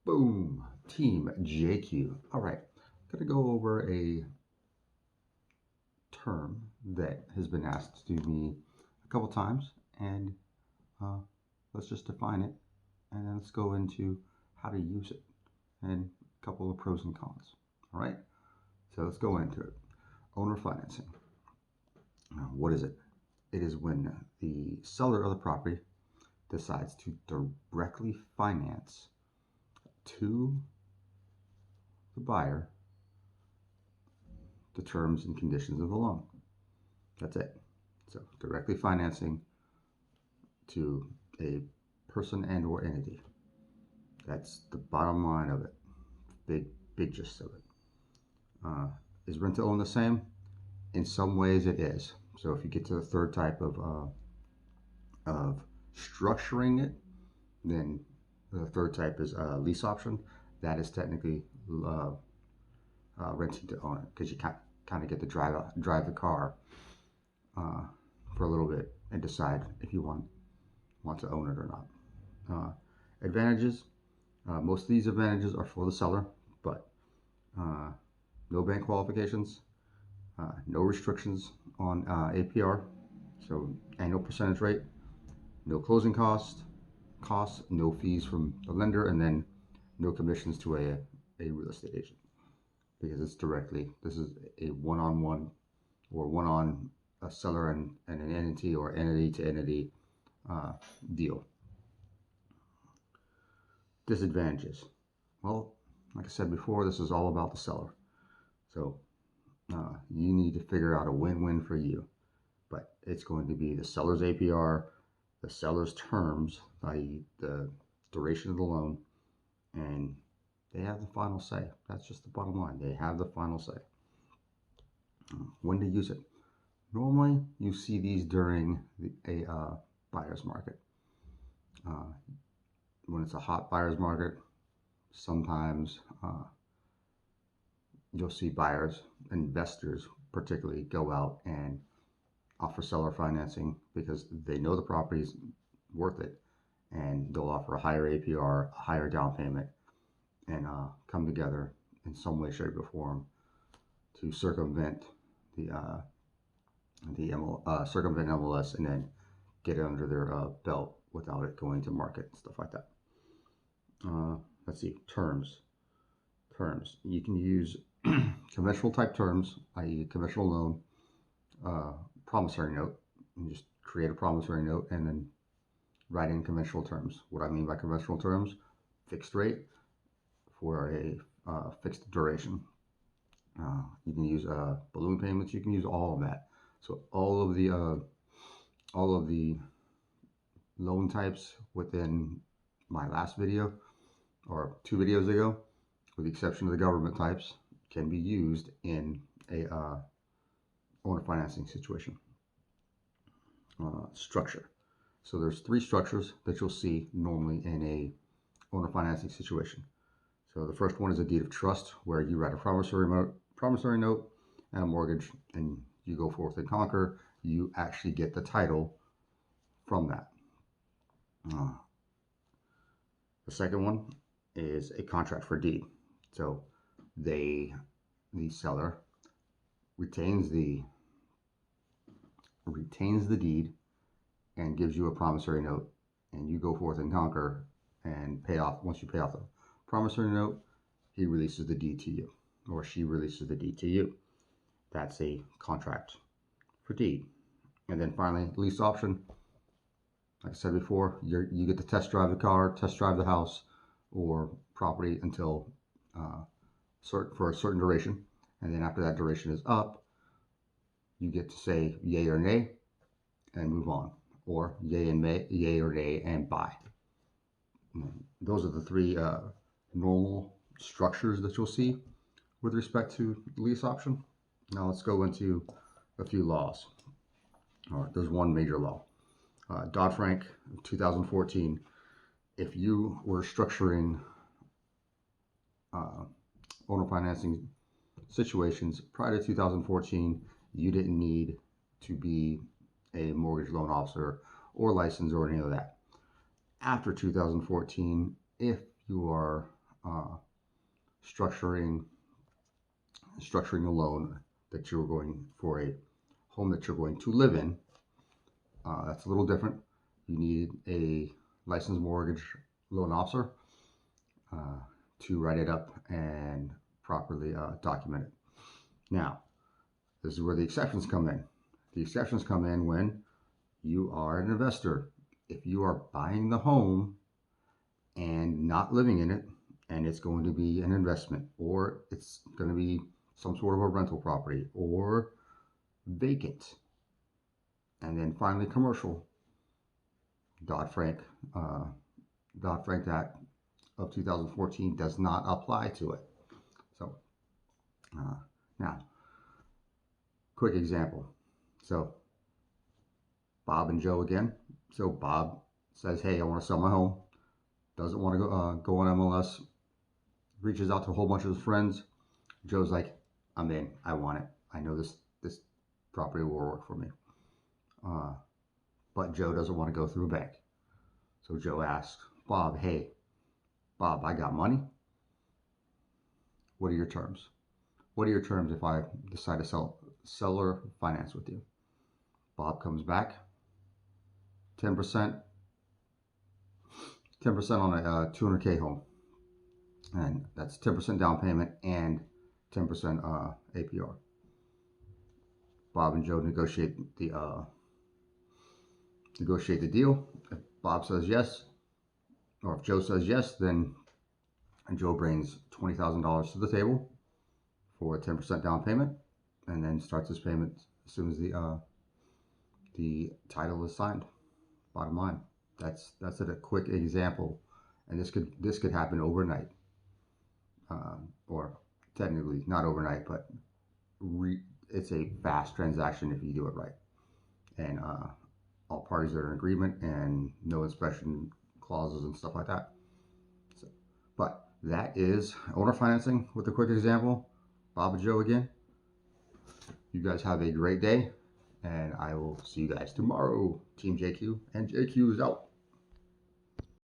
Boom, Team JQ. All right, going to go over a term that has been asked to me a couple times, and uh, let's just define it, and then let's go into how to use it and a couple of pros and cons. All right, so let's go into it. Owner financing. What is it? It is when the seller of the property decides to directly finance to the buyer the terms and conditions of the loan. That's it. So directly financing to a person and or entity. That's the bottom line of it. Big gist of it. Is rent to own the same? In some ways it is. So if you get to the third type of structuring it, then the third type is lease option. That is technically renting to own it, because you kind of get to drive the car for a little bit and decide if you want to own it or not. Advantages. Most of these advantages are for the seller, but no bank qualifications, no restrictions on APR, so annual percentage rate, no closing costs, no fees from the lender, and then no commissions to a real estate agent, because it's directly, this is a one-on-one or one-on a seller and an entity or entity to entity deal. Disadvantages. Well, like I said before, this is all about the seller. So you need to figure out a win-win for you. But it's going to be the seller's APR, the seller's terms, i.e. the duration of the loan, and they have the final say. That's just the bottom line. They have the final say. When to use it. Normally, you see these during a buyer's market. When it's a hot buyer's market, sometimes you'll see buyers, investors particularly, go out and offer seller financing because they know the property's worth it, and they'll offer a higher APR, a higher down payment, and come together in some way, shape, or form to circumvent circumvent MLS and then get it under their belt without it going to market and stuff like that. Let's see, terms. You can use conventional type terms, i.e. conventional loan, promissory note, and just create a promissory note and then write in conventional terms. What I mean by conventional terms: fixed rate for a fixed duration. You can use balloon payments. You can use all of that. So all of the loan types within my last video or 2 videos ago, with the exception of the government types, can be used in a owner financing situation. Structure. So there's 3 structures that you'll see normally in a owner financing situation. So the first one is a deed of trust, where you write a promissory note and a mortgage, and you go forth and conquer. You actually get the title from that. The second one is a contract for deed. So the seller retains the deed and gives you a promissory note, and you go forth and conquer and pay off. Once you pay off the promissory note, he releases the deed to you, or she releases the deed to you. That's a contract for deed. And then finally, lease option. Like I said before, you get to test drive the car, test drive the house or property until for a certain duration, and then after that duration is up, you get to say yay or nay and move on, or yay or nay and buy. Those are the 3 normal structures that you'll see with respect to lease option. Now let's go into a few laws. All right, there's one major law, Dodd-Frank 2014. If you were structuring owner financing situations prior to 2014, you didn't need to be a mortgage loan officer or licensed or any of that. After 2014, if you are structuring a loan that you're going for a home that you're going to live in. That's a little different. You need a licensed mortgage loan officer to write it up and properly document it. Now, this is where the exceptions come in. The exceptions come in when you are an investor. If you are buying the home and not living in it, and it's going to be an investment, or it's going to be some sort of a rental property, or vacant, and then finally commercial, Dodd-Frank Act of 2014 does not apply to it. So now, quick example. So Bob and Joe again. So Bob says, hey, I want to sell my home. Doesn't want to go on MLS. Reaches out to a whole bunch of his friends. Joe's like, I'm in. I want it. I know this property will work for me. But Joe doesn't want to go through a bank. So Joe asks Bob, hey, Bob, I got money. What are your terms? What are your terms if I decide to sell or finance with you? Bob comes back. 10% on a 200K home. And that's 10% down payment and 10% APR. Bob and Joe negotiate the deal. If Bob says yes, or if Joe says yes, then Joe brings $20,000 to the table for a 10% down payment, and then starts his payment as soon as the title is signed. Bottom line, that's a quick example, and this could happen overnight, or technically not overnight, but it's a fast transaction if you do it right, and all parties are in agreement, and no inspection clauses and stuff like that. So, but that is owner financing with a quick example. Bob and Joe again. You guys have a great day, and I will see you guys tomorrow. Team JQ, and JQ is out.